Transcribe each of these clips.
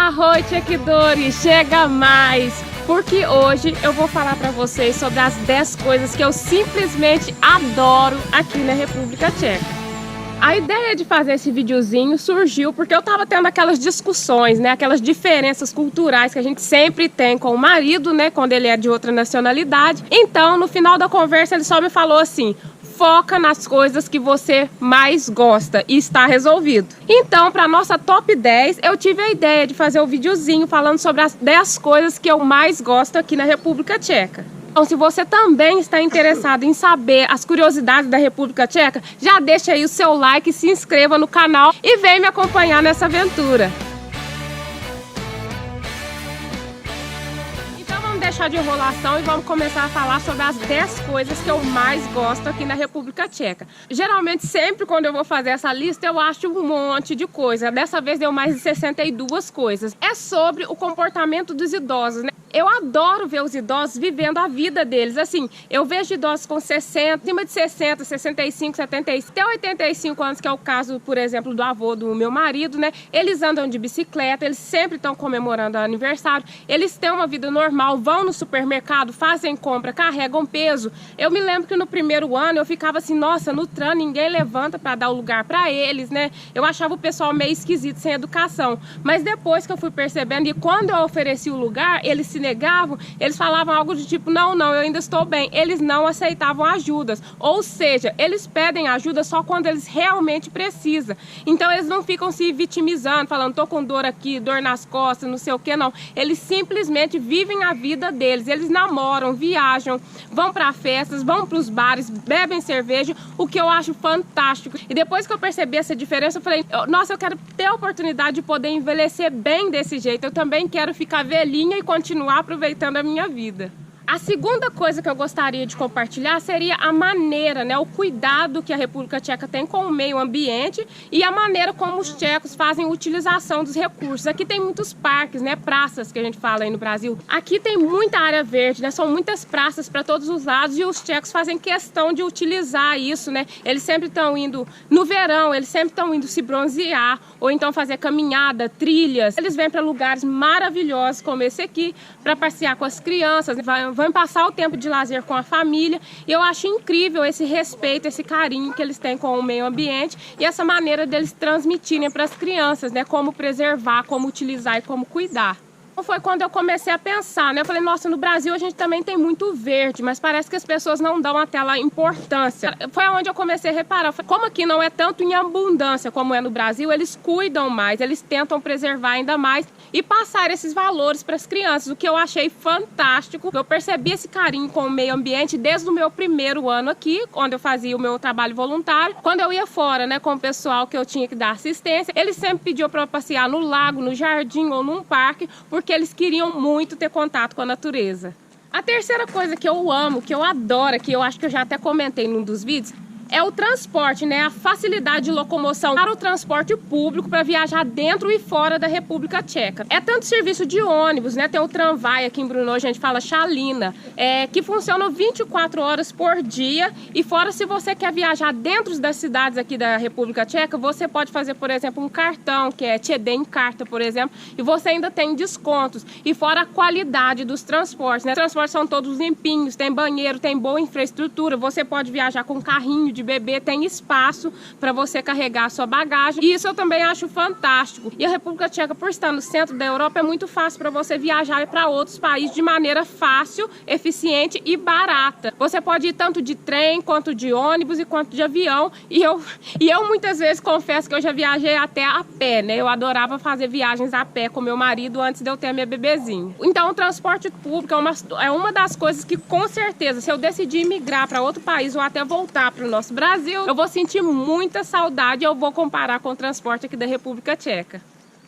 Arroz Chequidori, chega mais! Porque hoje eu vou falar para vocês sobre as 10 coisas que eu simplesmente adoro aqui na República Tcheca. A ideia de fazer esse videozinho surgiu porque eu tava tendo aquelas discussões, né? Aquelas diferenças culturais que a gente sempre tem com o marido, né? Quando ele é de outra nacionalidade. Então, no final da conversa, ele só me falou assim: foca nas coisas que você mais gosta e está resolvido. Então, para nossa top 10, eu tive a ideia de fazer um videozinho falando sobre as 10 coisas que eu mais gosto aqui na República Tcheca. Então, se você também está interessado em saber as curiosidades da República Tcheca, já deixa aí o seu like, se inscreva no canal e vem me acompanhar nessa aventura. Deixar de enrolação e vamos começar a falar sobre as 10 coisas que eu mais gosto aqui na República Tcheca. Geralmente, sempre quando eu vou fazer essa lista, eu acho um monte de coisa. Dessa vez deu mais de 62 coisas. É sobre o comportamento dos idosos, né? Eu adoro ver os idosos vivendo a vida deles. Assim, eu vejo idosos com 60, acima de 60, 65, 75, até 85 anos, que é o caso, por exemplo, do avô do meu marido, né? Eles andam de bicicleta, eles sempre estão comemorando aniversário, eles têm uma vida normal, vão no supermercado, fazem compra, carregam peso. Eu me lembro que no primeiro ano eu ficava assim, nossa, no TRAN ninguém levanta para dar o lugar para eles, né? Eu achava o pessoal meio esquisito, sem educação. Mas depois que eu fui percebendo, e quando eu ofereci o lugar, eles se negavam, eles falavam algo de tipo, não, eu ainda estou bem. Eles não aceitavam ajudas. Ou seja, eles pedem ajuda só quando eles realmente precisam. Então eles não ficam se vitimizando, falando, tô com dor aqui, dor nas costas, não sei o que, não. Eles simplesmente vivem a vida deles. Eles namoram, viajam, vão para festas, vão para os bares, bebem cerveja, o que eu acho fantástico. E depois que eu percebi essa diferença, eu falei, nossa, eu quero ter a oportunidade de poder envelhecer bem desse jeito. Eu também quero ficar velhinha e continuar aproveitando a minha vida. A segunda coisa que eu gostaria de compartilhar seria a maneira, né, o cuidado que a República Tcheca tem com o meio ambiente e a maneira como os tchecos fazem utilização dos recursos. Aqui tem muitos parques, né, praças que a gente fala aí no Brasil. Aqui tem muita área verde, né, são muitas praças para todos os lados e os tchecos fazem questão de utilizar isso, né. Eles sempre estão indo, no verão, eles sempre estão indo se bronzear ou então fazer caminhada, trilhas. Eles vêm para lugares maravilhosos como esse aqui para passear com as crianças, vão passar o tempo de lazer com a família. E eu acho incrível esse respeito, esse carinho que eles têm com o meio ambiente e essa maneira deles transmitirem para as crianças, né, como preservar, como utilizar e como cuidar. Foi quando eu comecei a pensar, né? Eu falei, nossa, no Brasil a gente também tem muito verde, mas parece que as pessoas não dão aquela importância. Foi onde eu comecei a reparar. Como aqui não é tanto em abundância como é no Brasil, eles cuidam mais, eles tentam preservar ainda mais e passar esses valores para as crianças, o que eu achei fantástico. Eu percebi esse carinho com o meio ambiente desde o meu primeiro ano aqui, onde eu fazia o meu trabalho voluntário. Quando eu ia fora, né, com o pessoal que eu tinha que dar assistência, eles sempre pediam para eu passear no lago, no jardim ou num parque, porque eles queriam muito ter contato com a natureza. A terceira coisa que eu amo, que eu adoro, que eu acho que eu já até comentei num dos vídeos, é o transporte, né? A facilidade de locomoção para o transporte público para viajar dentro e fora da República Tcheca. É tanto serviço de ônibus, né? Tem o Tramvai aqui em Brno, a gente fala Chalina, que funciona 24 horas por dia. E fora, se você quer viajar dentro das cidades aqui da República Tcheca, você pode fazer, por exemplo, um cartão, que é Tchedem Carta, por exemplo, e você ainda tem descontos. E fora a qualidade dos transportes, né? Os transportes são todos limpinhos, tem banheiro, tem boa infraestrutura, você pode viajar com carrinho de bebê, tem espaço para você carregar a sua bagagem, e isso eu também acho fantástico. E a República Tcheca, por estar no centro da Europa, é muito fácil para você viajar para outros países de maneira fácil, eficiente e barata. Você pode ir tanto de trem, quanto de ônibus e quanto de avião, e eu muitas vezes confesso que eu já viajei até a pé, né? Eu adorava fazer viagens a pé com meu marido antes de eu ter minha bebezinha. Então o transporte público é uma das coisas que, com certeza, se eu decidir migrar para outro país ou até voltar para o nosso Brasil, eu vou sentir muita saudade e eu vou comparar com o transporte aqui da República Tcheca.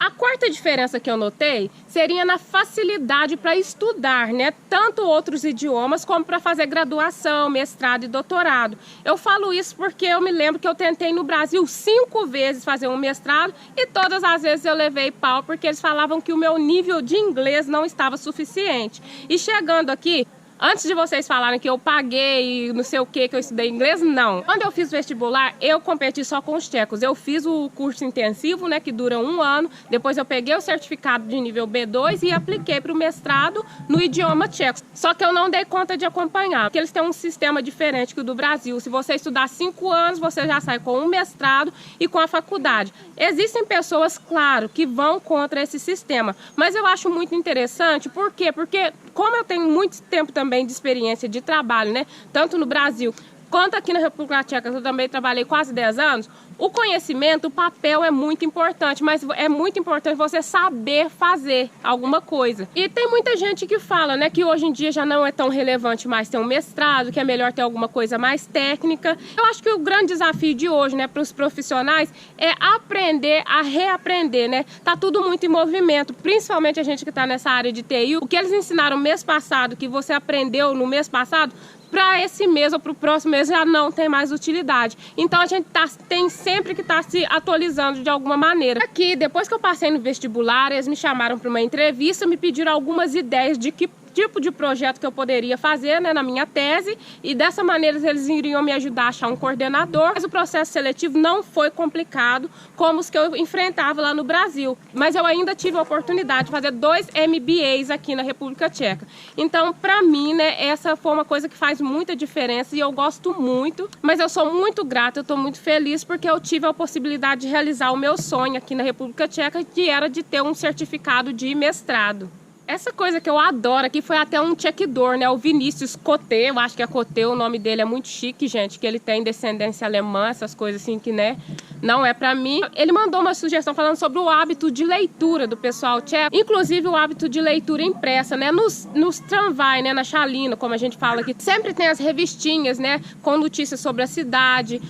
A quarta diferença que eu notei seria na facilidade para estudar, né? Tanto outros idiomas como para fazer graduação, mestrado e doutorado. Eu falo isso porque eu me lembro que eu tentei no Brasil 5 vezes fazer um mestrado e todas as vezes eu levei pau porque eles falavam que o meu nível de inglês não estava suficiente. E chegando aqui, Antes de vocês falarem que eu paguei não sei o que eu estudei inglês, não. Quando eu fiz vestibular, eu competi só com os tchecos. Eu fiz o curso intensivo, né, que dura 1 ano. Depois eu peguei o certificado de nível B2 e apliquei para o mestrado no idioma tcheco. Só que eu não dei conta de acompanhar, porque eles têm um sistema diferente que o do Brasil. Se você estudar 5 anos, você já sai com um mestrado e com a faculdade. Existem pessoas, claro, que vão contra esse sistema, mas eu acho muito interessante. Por quê? Porque como eu tenho muito tempo também de experiência de trabalho, né, tanto no Brasil quanto aqui na República Tcheca, eu também trabalhei quase 10 anos, o conhecimento, o papel é muito importante, mas é muito importante você saber fazer alguma coisa. E tem muita gente que fala, né, que hoje em dia já não é tão relevante mais ter um mestrado, que é melhor ter alguma coisa mais técnica. Eu acho que o grande desafio de hoje, né, para os profissionais é aprender a reaprender, né? Tá tudo muito em movimento, principalmente a gente que está nessa área de TI. O que eles ensinaram mês passado, que você aprendeu no mês passado, para esse mês ou para o próximo mês já não tem mais utilidade. Então a gente tem sempre que estar se atualizando de alguma maneira. Aqui, depois que eu passei no vestibular, eles me chamaram para uma entrevista, me pediram algumas ideias de que tipo de projeto que eu poderia fazer, né, na minha tese, e dessa maneira eles iriam me ajudar a achar um coordenador. Mas o processo seletivo não foi complicado como os que eu enfrentava lá no Brasil, mas eu ainda tive a oportunidade de fazer 2 MBAs aqui na República Tcheca. Então, para mim, né, essa foi uma coisa que faz muita diferença e eu gosto muito, mas eu sou muito grata, eu estou muito feliz porque eu tive a possibilidade de realizar o meu sonho aqui na República Tcheca, que era de ter um certificado de mestrado. Essa coisa que eu adoro aqui foi até um tchequidor, né? O Vinícius Coté, eu acho que é Coté, o nome dele é muito chique, gente, que ele tem descendência alemã, essas coisas assim que, né, não é pra mim. Ele mandou uma sugestão falando sobre o hábito de leitura do pessoal tcheco, inclusive o hábito de leitura impressa, né? Nos tramvai, né, na chalina, como a gente fala aqui, sempre tem as revistinhas, né, com notícias sobre a cidade.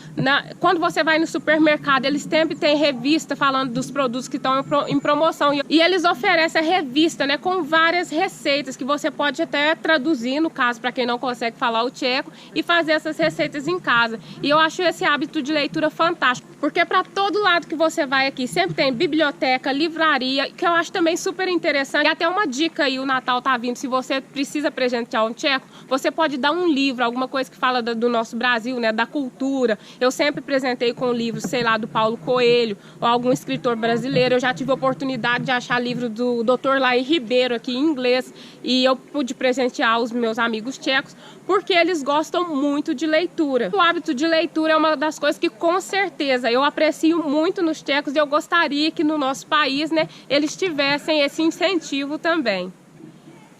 Quando você vai no supermercado, eles sempre têm revista falando dos produtos que estão em promoção. E eles oferecem a revista, né, com várias receitas que você pode até traduzir, no caso, para quem não consegue falar o tcheco, e fazer essas receitas em casa. E eu acho esse hábito de leitura fantástico, porque para todo lado que você vai aqui, sempre tem biblioteca, livraria, que eu acho também super interessante. E até uma dica aí, o Natal tá vindo, se você precisa presentear um tcheco, você pode dar um livro, alguma coisa que fala do nosso Brasil, né, da cultura. Eu sempre presentei com livros, sei lá, do Paulo Coelho, ou algum escritor brasileiro. Eu já tive a oportunidade de achar livro do Dr. Laí Ribeiro aqui em inglês, e eu pude presentear os meus amigos tchecos, porque eles gostam muito de leitura. O hábito de leitura é uma das coisas que, com certeza, eu aprecio muito nos tchecos, e eu gostaria que no nosso país, né, eles tivessem esse incentivo também.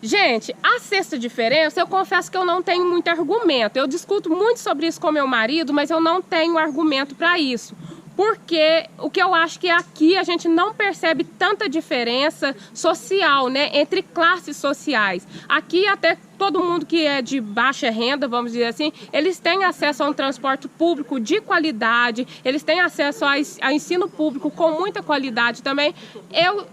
Gente, a sexta diferença, eu confesso que eu não tenho muito argumento. Eu discuto muito sobre isso com meu marido, mas eu não tenho argumento para isso. Porque o que eu acho que aqui a gente não percebe tanta diferença social, né, entre classes sociais. Aqui até todo mundo que é de baixa renda, vamos dizer assim, eles têm acesso a um transporte público de qualidade, eles têm acesso a ensino público com muita qualidade também.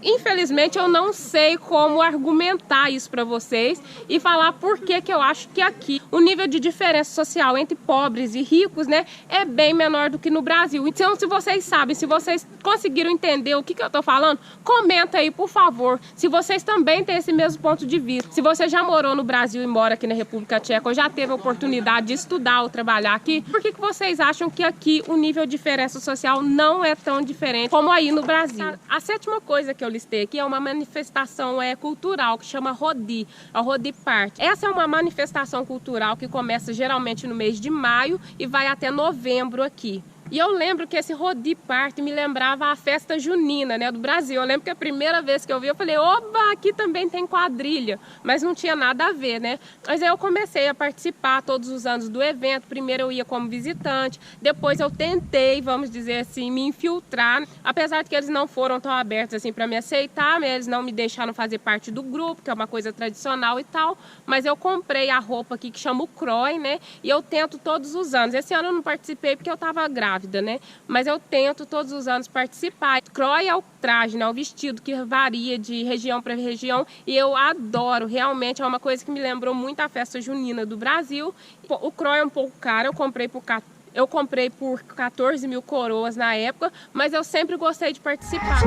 Infelizmente, eu não sei como argumentar isso para vocês e falar por que eu acho que aqui o nível de diferença social entre pobres e ricos, né, é bem menor do que no Brasil. Então, se vocês sabem, se vocês conseguiram entender o que eu tô falando, comenta aí, por favor, se vocês também têm esse mesmo ponto de vista. Se você já morou no Brasil e mora aqui na República Tcheca, ou já teve a oportunidade de estudar ou trabalhar aqui, por que vocês acham que aqui o nível de diferença social não é tão diferente como aí no Brasil? A sétima coisa que eu listei aqui é uma manifestação cultural que chama Rodi, a Rodi Party. Essa é uma manifestação cultural que começa geralmente no mês de maio e vai até novembro aqui. E eu lembro que esse Rodi Party me lembrava a festa junina, né, do Brasil. Eu lembro que a primeira vez que eu vi, eu falei, oba, aqui também tem quadrilha. Mas não tinha nada a ver, né? Mas aí eu comecei a participar todos os anos do evento. Primeiro eu ia como visitante, depois eu tentei, vamos dizer assim, me infiltrar. Apesar de que eles não foram tão abertos assim para me aceitar, eles não me deixaram fazer parte do grupo, que é uma coisa tradicional e tal. Mas eu comprei a roupa aqui que chama o Kroj, né? E eu tento todos os anos. Esse ano eu não participei porque eu tava grávida, né? Mas eu tento todos os anos participar. Kroj é o traje, né? O vestido que varia de região para região, e eu adoro, realmente é uma coisa que me lembrou muito a festa junina do Brasil. O Kroj é um pouco caro, eu comprei por 14 mil coroas na época, mas eu sempre gostei de participar.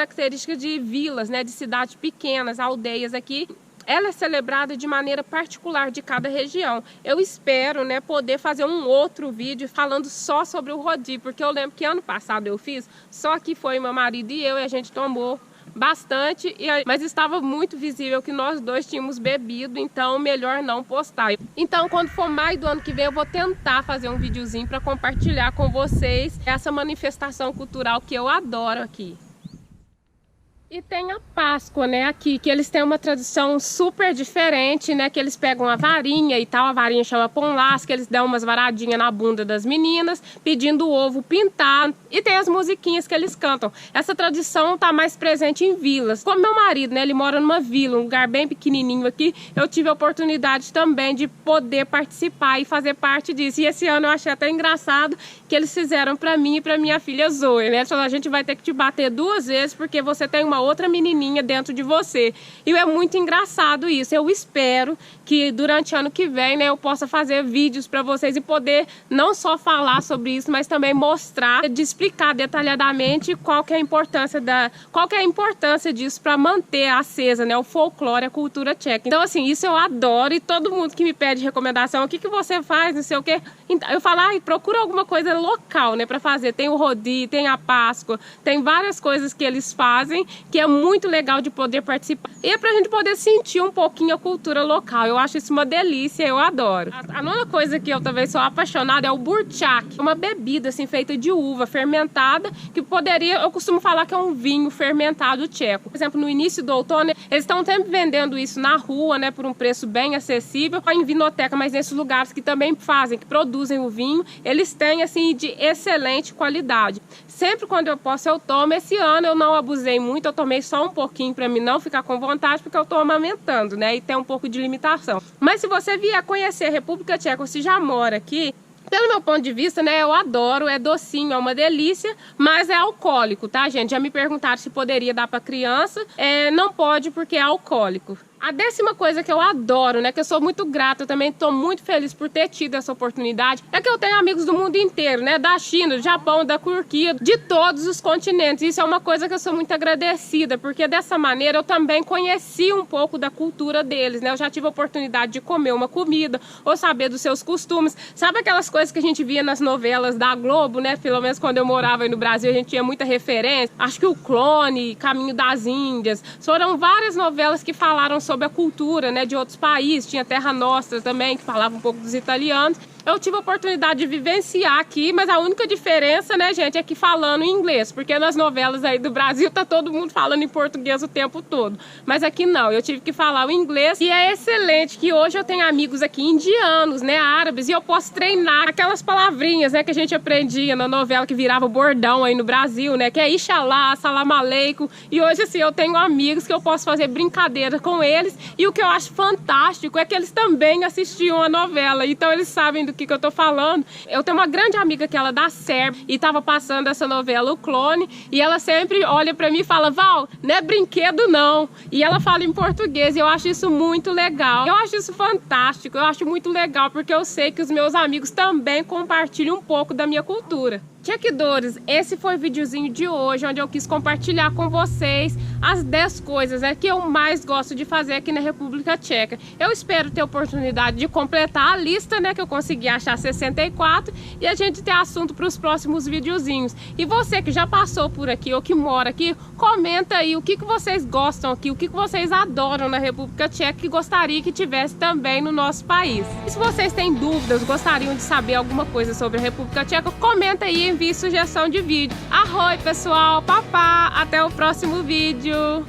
características de vilas, né, de cidades pequenas, aldeias aqui. Ela é celebrada de maneira particular de cada região. Eu espero, né, poder fazer um outro vídeo falando só sobre o Rodi, porque eu lembro que ano passado eu fiz, só que foi meu marido e eu, e a gente tomou bastante, mas estava muito visível que nós dois tínhamos bebido, então melhor não postar. Então quando for maio do ano que vem eu vou tentar fazer um videozinho para compartilhar com vocês essa manifestação cultural que eu adoro aqui. E tem a Páscoa, né, aqui, que eles têm uma tradição super diferente, né, que eles pegam a varinha e tal, a varinha chama pão lasca, eles dão umas varadinhas na bunda das meninas, pedindo o ovo pintado, e tem as musiquinhas que eles cantam. Essa tradição tá mais presente em vilas. Como meu marido, né, ele mora numa vila, um lugar bem pequenininho aqui, eu tive a oportunidade também de poder participar e fazer parte disso. E esse ano eu achei até engraçado que eles fizeram pra mim e pra minha filha Zoe, né, a gente vai ter que te bater 2 vezes porque você tem uma outra menininha dentro de você. E é muito engraçado isso. Eu espero que durante o ano que vem, né, eu possa fazer vídeos para vocês e poder não só falar sobre isso, mas também mostrar, de explicar detalhadamente qual que é a importância disso para manter acesa, né, o folclore, a cultura tcheca. Então assim, isso eu adoro, e todo mundo que me pede recomendação, o que que você faz, não sei o que, eu falo, procura alguma coisa local, né, para fazer. Tem o Rodi, tem a Páscoa, tem várias coisas que eles fazem que é muito legal de poder participar. E é pra gente poder sentir um pouquinho a cultura local. Eu acho isso uma delícia, eu adoro. A nona coisa que eu também sou apaixonada é o burčak. É uma bebida assim feita de uva fermentada, que eu costumo falar que é um vinho fermentado tcheco. Por exemplo, no início do outono, eles estão sempre vendendo isso na rua, né, por um preço bem acessível, em vinoteca, mas nesses lugares que também fazem, que produzem o vinho, eles têm assim de excelente qualidade. Sempre quando eu posso eu tomo. Esse ano eu não abusei muito, eu tomei só um pouquinho para mim não ficar com vontade, porque eu tô amamentando, né, e tem um pouco de limitação. Mas se você vier conhecer a República Tcheca, ou se já mora aqui, pelo meu ponto de vista, né, eu adoro, é docinho, é uma delícia, mas é alcoólico, tá, gente? Já me perguntaram se poderia dar para criança, não pode porque é alcoólico. A 10ª coisa que eu adoro, né, que eu sou muito grata, eu também estou muito feliz por ter tido essa oportunidade, é que eu tenho amigos do mundo inteiro, né, da China, do Japão, da Turquia, de todos os continentes. Isso é uma coisa que eu sou muito agradecida, porque dessa maneira eu também conheci um pouco da cultura deles, né, eu já tive a oportunidade de comer uma comida, ou saber dos seus costumes. Sabe aquelas coisas que a gente via nas novelas da Globo, né, pelo menos quando eu morava aí no Brasil, a gente tinha muita referência, acho que o Clone, Caminho das Índias, foram várias novelas que falaram sobre a cultura, né, de outros países. Tinha Terra Nostra também, que falava um pouco dos italianos. Eu tive a oportunidade de vivenciar aqui, mas a única diferença, né, gente, é que falando em inglês, porque nas novelas aí do Brasil tá todo mundo falando em português o tempo todo. Mas aqui não, eu tive que falar o inglês, e é excelente que hoje eu tenho amigos aqui indianos, né, árabes, e eu posso treinar aquelas palavrinhas, né, que a gente aprendia na novela que virava bordão aí no Brasil, né, que é Ixalá, Salam Aleikum, e hoje assim eu tenho amigos que eu posso fazer brincadeira com eles, e o que eu acho fantástico é que eles também assistiam a novela, então eles sabem do que eu tô falando. Eu tenho uma grande amiga que ela é da Sérvia e tava passando essa novela, O Clone, e ela sempre olha pra mim e fala, Val, não é brinquedo não, e ela fala em português, e eu acho isso muito legal, eu acho isso fantástico, eu acho muito legal, porque eu sei que os meus amigos também compartilham um pouco da minha cultura. Tchequidores, esse foi o videozinho de hoje, onde eu quis compartilhar com vocês as 10 coisas que eu mais gosto de fazer aqui na República Tcheca. Eu espero ter a oportunidade de completar a lista, né, que eu consegui achar 64, e a gente ter assunto para os próximos videozinhos. E você que já passou por aqui ou que mora aqui, comenta aí o que vocês gostam aqui, o que vocês adoram na República Tcheca e gostaria que tivesse também no nosso país. E se vocês têm dúvidas, gostariam de saber alguma coisa sobre a República Tcheca, comenta aí, envie sugestão de vídeo. Arroi, pessoal, papá, até o próximo vídeo.